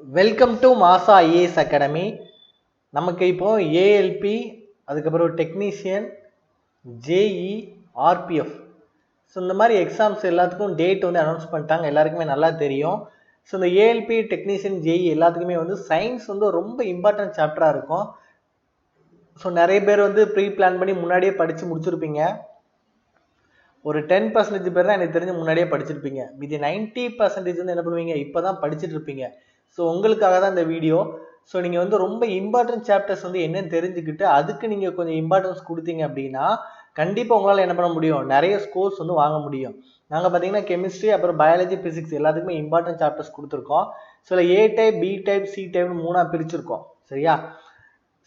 Welcome to மாசா IAS academy. நமக்கு இப்போ ஏஎல்பி, அதுக்கப்புறம் டெக்னீஷியன், ஜேஇ, ஆர்பிஎஃப், ஸோ இந்த மாதிரி எக்ஸாம்ஸ் எல்லாத்துக்கும் டேட் வந்து அனௌன்ஸ் பண்ணிட்டாங்க. எல்லாருக்குமே நல்லா தெரியும். ஸோ இந்த ஏஎல்பி, டெக்னீஷியன், ஜேஇ எல்லாத்துக்குமே வந்து சயின்ஸ் வந்து ரொம்ப இம்பார்ட்டன்ட் சாப்டராக இருக்கும். ஸோ நிறைய பேர் வந்து ப்ரீ பிளான் பண்ணி முன்னாடியே படித்து முடிச்சிருப்பீங்க. ஒரு 10% பேர் தான் எனக்கு தெரிஞ்சு முன்னாடியே படிச்சிருப்பீங்க. மீதி 90% வந்து என்ன பண்ணுவீங்க, இப்போ தான் படிச்சுட்டு இருப்பீங்க. ஸோ உங்களுக்காக தான் இந்த வீடியோ. ஸோ நீங்கள் வந்து ரொம்ப இம்பார்ட்டன்ட் சாப்டர்ஸ் வந்து என்னன்னு தெரிஞ்சுக்கிட்டு அதுக்கு நீங்கள் கொஞ்சம் இம்பார்ட்டன்ஸ் கொடுத்தீங்க அப்படின்னா கண்டிப்பாக உங்களால் என்ன பண்ண முடியும், நிறைய ஸ்கோர்ஸ் வந்து வாங்க முடியும். நாங்கள் பார்த்தீங்கன்னா கெமிஸ்ட்ரி, அப்புறம் பயாலஜி, பிசிக்ஸ் எல்லாத்துக்குமே இம்பார்ட்டன்ட் சாப்டர்ஸ் கொடுத்துருக்கோம். ஸோ ஏ டைப், பி டைப், சி டைப்னு 3ஆக பிரிச்சிருக்கோம். சரியா?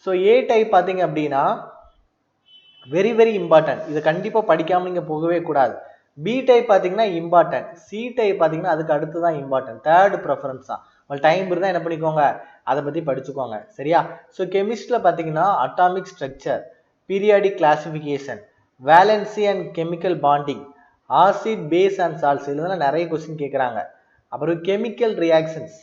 ஸோ ஏ டைப் பார்த்தீங்க அப்படின்னா வெரி வெரி இம்பார்ட்டன்ட், இதை கண்டிப்பாக படிக்காமல் நீங்கள் போகவே கூடாது. பி டைப் பார்த்தீங்கன்னா இம்பார்ட்டன்ட், சி டைப் பார்த்தீங்கன்னா அதுக்கு அடுத்து தான் இம்பார்ட்டன்ட், தேர்ட் ப்ரெஃபரன்ஸ் தான். உங்களுக்கு டைம் இருந்தால் என்ன பண்ணிக்கோங்க, அதை பற்றி படிச்சுக்கோங்க. சரியா? ஸோ கெமிஸ்ட்ரியில் பார்த்தீங்கன்னா atomic structure, periodic classification, valency and chemical bonding, acid, base and salts, இதெல்லாம் நிறைய கொஸ்டின் கேட்குறாங்க. அப்புறம் chemical reactions,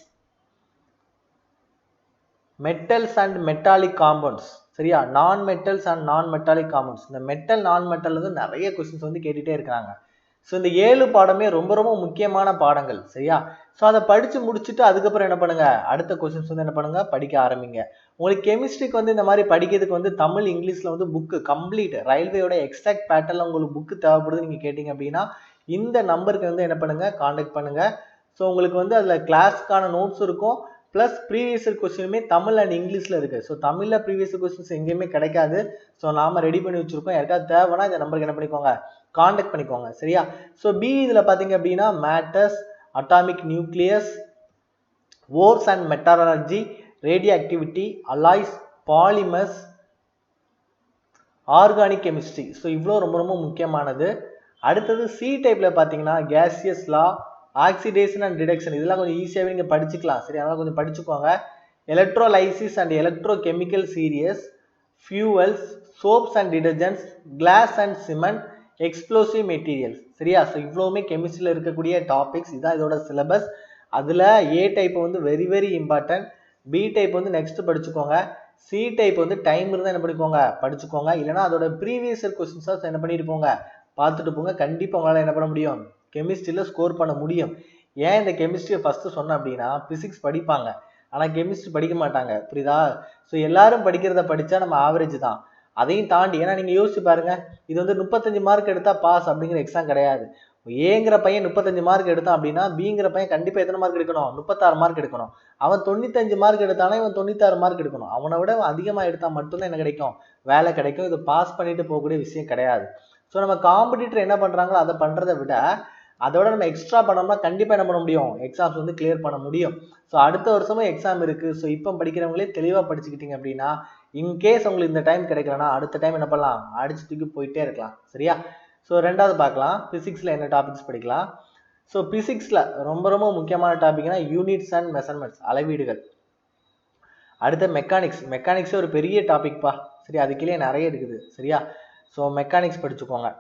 metals and metallic compounds. சரியா? நான் metals and non metallic compounds. இந்த மெட்டல், நான் மெட்டல் வந்து நிறைய கொஸ்டின்ஸ் வந்து கேட்டுகிட்டே இருக்கிறாங்க. ஸோ இந்த 7 பாடமே ரொம்ப ரொம்ப முக்கியமான பாடங்கள். சரியா? ஸோ அதை படித்து முடிச்சுட்டு அதுக்கப்புறம் என்ன பண்ணுங்க, அடுத்த கொஸ்டின்ஸ் வந்து என்ன பண்ணுங்க, படிக்க ஆரம்பிங்க. உங்களுக்கு கெமிஸ்ட்ரிக்கு வந்து இந்த மாதிரி படிக்கிறதுக்கு வந்து தமிழ், இங்கிலீஷில் வந்து புக்கு கம்ப்ளீட் ரயில்வேயோட எக்ஸாக்ட் பேட்டர்னில் உங்களுக்கு புக்கு தேவைப்படுது நீங்கள் கேட்டிங்க அப்படின்னா இந்த நம்பருக்கு வந்து என்ன பண்ணுங்க, காண்டாக்ட் பண்ணுங்க. ஸோ உங்களுக்கு வந்து அதில் கிளாஸ்க்கான நோட்ஸ் இருக்கும், ப்ளஸ் ப்ரீவியஸ் கொஸ்டினுமே தமிழ் அண்ட் இங்கிலீஷில் இருக்குது. ஸோ தமிழில் ப்ரீவியஸ் கொஸ்டின்ஸ் எங்கேயுமே கிடைக்காது. ஸோ நாம் ரெடி பண்ணி வச்சுருக்கோம். யாருக்காவது தேவைன்னா இந்த நம்பருக்கு என்ன பண்ணிக்கோங்க, காண்டாக்ட் பண்ணிக்கோங்க. சரியா? ஸோ பி இதில் பார்த்தீங்க அப்படின்னா matters, atomic nucleus, ores and metallurgy, radio activity, alloys, polymers, organic chemistry. So இவ்வளோ ரொம்ப ரொம்ப முக்கியமானது. அடுத்தது சி டைப்பில் பார்த்தீங்கன்னா gaseous law, oxidation and reduction, இதெல்லாம் கொஞ்சம் ஈஸியாகவே நீங்கள் படிச்சுக்கலாம். சரி, அதெல்லாம் கொஞ்சம் படிச்சுக்கோங்க. Electrolysis and electro chemical series, fuels, soaps and detergents, glass and cement, explosive materials. சரியா? ஸோ இவ்வளோவுமே கெமிஸ்ட்ரியில் இருக்கக்கூடிய டாபிக்ஸ். இதுதான் இதோட சிலபஸ். அதில் ஏ டைப் வந்து very very important, B type வந்து நெக்ஸ்ட் படிச்சுக்கோங்க, சி டைப் வந்து டைம் இருந்தால் என்ன பண்ணிக்கோங்க, படிச்சுக்கோங்க. இல்லைனா அதோட ப்ரீவியஸ் கொஸ்டின்ஸாக என்ன பண்ணிட்டு போங்க, பார்த்துட்டு போங்க. கண்டிப்பாக உங்களால் என்ன பண்ண முடியும், கெமிஸ்ட்ரியில் ஸ்கோர் பண்ண முடியும். ஏன் இந்த கெமிஸ்ட்ரியை ஃபஸ்ட்டு சொன்னேன் அப்படின்னா பிசிக்ஸ் படிப்பாங்க ஆனால் கெமிஸ்ட்ரி படிக்க மாட்டாங்க. புரியுதா? ஸோ எல்லாரும் படிக்கிறத படித்தா நம்ம ஆவரேஜ் தான். அதையும் தாண்டி, ஏன்னா நீங்கள் யோசிச்சு பாருங்க, இது வந்து 35 மார்க் எடுத்தால் பாஸ் அப்படிங்கிற எக்ஸாம் கிடையாது. ஏங்கிற பையன் 35 மார்க் எடுத்தான் அப்படின்னா பிங்கிற பையன் கண்டிப்பாக எத்தனை மார்க் எடுக்கணும், 36 மார்க் எடுக்கணும். அவன் 95 மார்க் எடுத்தானா இவன் 96 மார்க் எடுக்கணும். அவனை விட அதிகமாக எடுத்தால் மட்டும்தான் என்ன கிடைக்கும், வேலை கிடைக்கும். இது பாஸ் பண்ணிட்டு போகக்கூடிய விஷயம் கிடையாது. ஸோ நம்ம காம்படிட்டர் என்ன பண்ணுறாங்களோ அதை பண்ணுறதை விட அதோட நம்ம எக்ஸ்ட்ரா பண்ணோம்னா கண்டிப்பாக என்ன பண்ண முடியும், எக்ஸாம்ஸ் வந்து கிளியர் பண்ண முடியும். ஸோ அடுத்த வருஷமும் எக்ஸாம் இருக்குது. ஸோ இப்போ படிக்கிறவங்களே தெளிவாக படிச்சுக்கிட்டீங்க அப்படின்னா இன்கேஸ் உங்களுக்கு இந்த டைம் கிடைக்கலன்னா அடுத்த டைம் என்ன பண்ணலாம், அடிச்சு தூக்கி போயிட்டே இருக்கலாம். சரியா? ஸோ ரெண்டாவது பார்க்கலாம், பிசிக்ஸில் என்ன டாபிக்ஸ் படிக்கலாம். ஸோ பிசிக்ஸில் ரொம்ப ரொம்ப முக்கியமான டாபிக்னா யூனிட்ஸ் அண்ட் மெஷர்மெண்ட்ஸ், அளவீடுகள். அடுத்த மெக்கானிக்ஸே ஒரு பெரிய டாபிக்ப்பா. சரி, அதுக்குள்ளே நிறைய இருக்குது. சரியா? ஸோ மெக்கானிக்ஸ் படிச்சுக்கோங்க.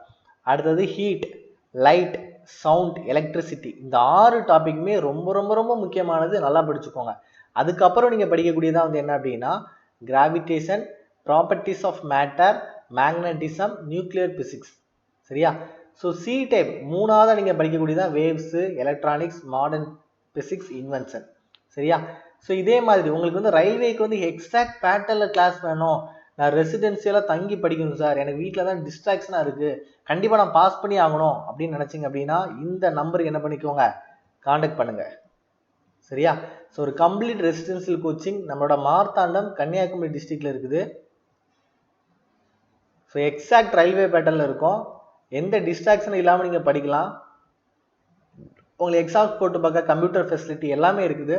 அடுத்தது ஹீட், லைட், சவுண்ட், எலக்ட்ரிசிட்டி, இந்த 6 டாபிக்குமே ரொம்ப ரொம்ப ரொம்ப முக்கியமானது. நல்லா படிச்சுக்கோங்க. அதுக்கப்புறம் நீங்கள் படிக்கக்கூடியதான் வந்து என்ன அப்படின்னா gravitation, properties of matter, magnetism, nuclear physics. சரியா? ஸோ சி டைப் 3ஆவது நீங்கள் படிக்கக்கூடியதான் waves, electronics, modern physics, invention. சரியா? ஸோ இதே மாதிரி உங்களுக்கு வந்து ரயில்வேக்கு வந்து எக்ஸாக்ட் பேட்டர்னில் கிளாஸ் வேணும், நான் ரெசிடென்சியலாக தங்கி படிக்கணும் சார், எனக்கு வீட்டில் தான் டிஸ்ட்ராக்ஷனாக இருக்குது, கண்டிப்பாக நான் பாஸ் பண்ணி ஆகணும் அப்படின்னு நினச்சிங்க அப்படின்னா இந்த நம்பருக்கு என்ன பண்ணிக்கோங்க, காண்டாக்ட் பண்ணுங்கள். சரியா? ஸோ ஒரு கம்ப்ளீட் ரெசிடென்சியல் கோச்சிங் நம்மளோட மார்த்தாண்டம் கன்னியாகுமரி டிஸ்ட்ரிக்டில் இருக்குது. ஸோ எக்ஸாக்ட் ரயில்வே பேட்டர்னில் இருக்கும். எந்த டிஸ்ட்ராக்ஷனும் இல்லாமல் நீங்கள் படிக்கலாம். உங்களுக்கு எக்ஸாம்ஸ் போட்டு பார்க்க கம்ப்யூட்டர் ஃபெசிலிட்டி எல்லாமே இருக்குது.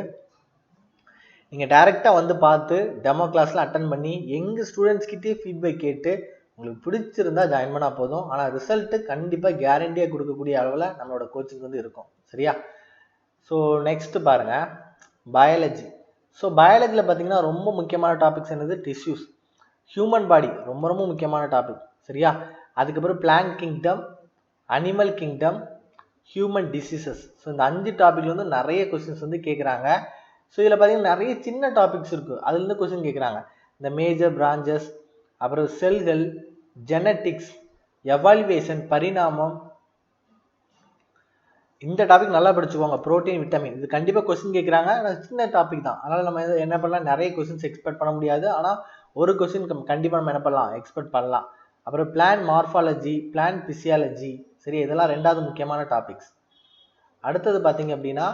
நீங்கள் டைரெக்டாக வந்து பார்த்து டெமோ கிளாஸில் அட்டன் பண்ணி எங்கள் ஸ்டூடெண்ட்ஸ்கிட்டே ஃபீட்பேக் கேட்டு உங்களுக்கு பிடிச்சிருந்தா ஜாயின் பண்ணால் போதும். ஆனால் ரிசல்ட்டு கண்டிப்பாக கேரண்டியாக கொடுக்கக்கூடிய அளவில் நம்மளோட கோச்சிங் வந்து இருக்கும். சரியா? ஸோ நெக்ஸ்ட்டு பாருங்கள், பயாலஜி. ஸோ பயாலஜியில் பார்த்தீங்கன்னா ரொம்ப முக்கியமான டாபிக்ஸ் என்னது, டிஷ்யூஸ், ஹியூமன் பாடி ரொம்ப ரொம்ப முக்கியமான டாபிக். சரியா? அதுக்கப்புறம் plant kingdom, animal kingdom, human diseases. So இந்த 5 டாபிக்ல வந்து நிறைய கொஸ்டின்ஸ் வந்து கேட்குறாங்க. ஸோ இதில் பார்த்தீங்கன்னா நிறைய சின்ன டாபிக்ஸ் இருக்குது, அதுலேருந்து கொஸ்டின் கேட்குறாங்க. இந்த மேஜர் பிரான்ச்சஸ், அப்புறம் செல்கள், ஜெனட்டிக்ஸ், எவால்வேஷன், பரிணாமம், இந்த டாபிக் நல்லா படிச்சுக்கோங்க. புரோட்டீன், விட்டமின், இது கண்டிப்பாக கொஸ்டின் கேட்குறாங்க. சின்ன டாபிக் தான், அதனால் நம்ம என்ன பண்ணலாம், நிறைய கொஸ்டின்ஸ் எக்ஸ்பெக்ட் பண்ண முடியாது, ஆனால் ஒரு கொஸ்டின் கண்டிப்பாக நம்ம என்ன பண்ணலாம், எக்ஸ்பெக்ட் பண்ணலாம். அப்புறம் பிளான் மார்ஃபாலஜி, பிளான் பிசியாலஜி, சரி, இதெல்லாம் ரெண்டாவது முக்கியமான டாபிக்ஸ். அடுத்தது பார்த்தீங்க அப்படின்னா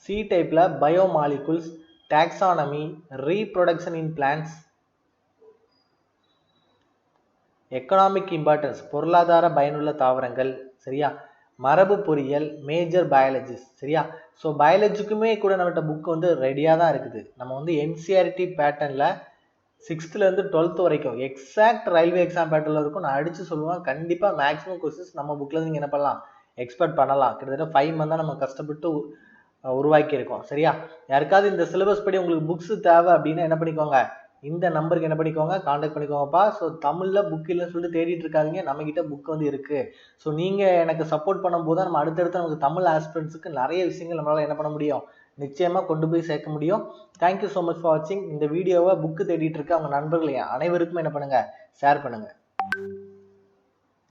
சி டைப்பில் biomolecules, taxonomy, reproduction in plants, economic importance, பொருளாதார பயனுள்ள தாவரங்கள், சரியா, மரபு பொறியியல், மேஜர் பயாலஜிஸ், சரியா. ஸோ பயாலஜிக்குமே கூட நம்மகிட்ட புக் வந்து ரெடியாக தான் இருக்குது. நம்ம வந்து என்சிஆர்டி பேட்டர்னில் 6th-லேருந்து 12th வரைக்கும் எக்ஸாக்ட் ரயில்வே எக்ஸாம் பேட்டர்னில் இருக்கும். நான் அடித்து சொல்லுவேன், கண்டிப்பாக மேக்ஸிமம் கொஸ்டின்ஸ் நம்ம புக்கில் நீங்கள் என்ன பண்ணலாம், எக்ஸ்பெக்ட் பண்ணலாம். கிட்டத்தட்ட 5 months தான் நம்ம கஷ்டப்பட்டு உருவாக்கியிருக்கோம், சரியா. யாருக்காவது இந்த சிலபஸ் படி உங்களுக்கு புக்ஸ் தேவை அப்படின்னா என்ன பண்ணிக்கோங்க, இந்த நம்பருக்கு என்ன பண்ணிக்கோங்க, காண்டாக்ட் பண்ணிக்கோங்கப்பா. ஸோ தமிழில் புக் இல்லைன்னு சொல்லிட்டு தேடிட்டு இருக்காதீங்க, நம்மகிட்ட புக் வந்து இருக்குது. ஸோ நீங்கள் எனக்கு சப்போர்ட் பண்ணும்போது தான் நம்ம அடுத்தடுத்து நமக்கு தமிழ் ஆஸ்பிரண்ட்ஸுக்கு நிறைய விஷயங்கள் நம்மளால் என்ன பண்ண முடியும், நிச்சயமாக கொண்டு போய் சேர்க்க முடியும். தேங்க்யூ ஸோ மச் ஃபார் வாட்சிங். இந்த வீடியோவை புக்கு தேடிட்டு இருக்க அவங்க நண்பர்கள் அனைவருக்கும் என்ன பண்ணுங்கள், ஷேர் பண்ணுங்கள்.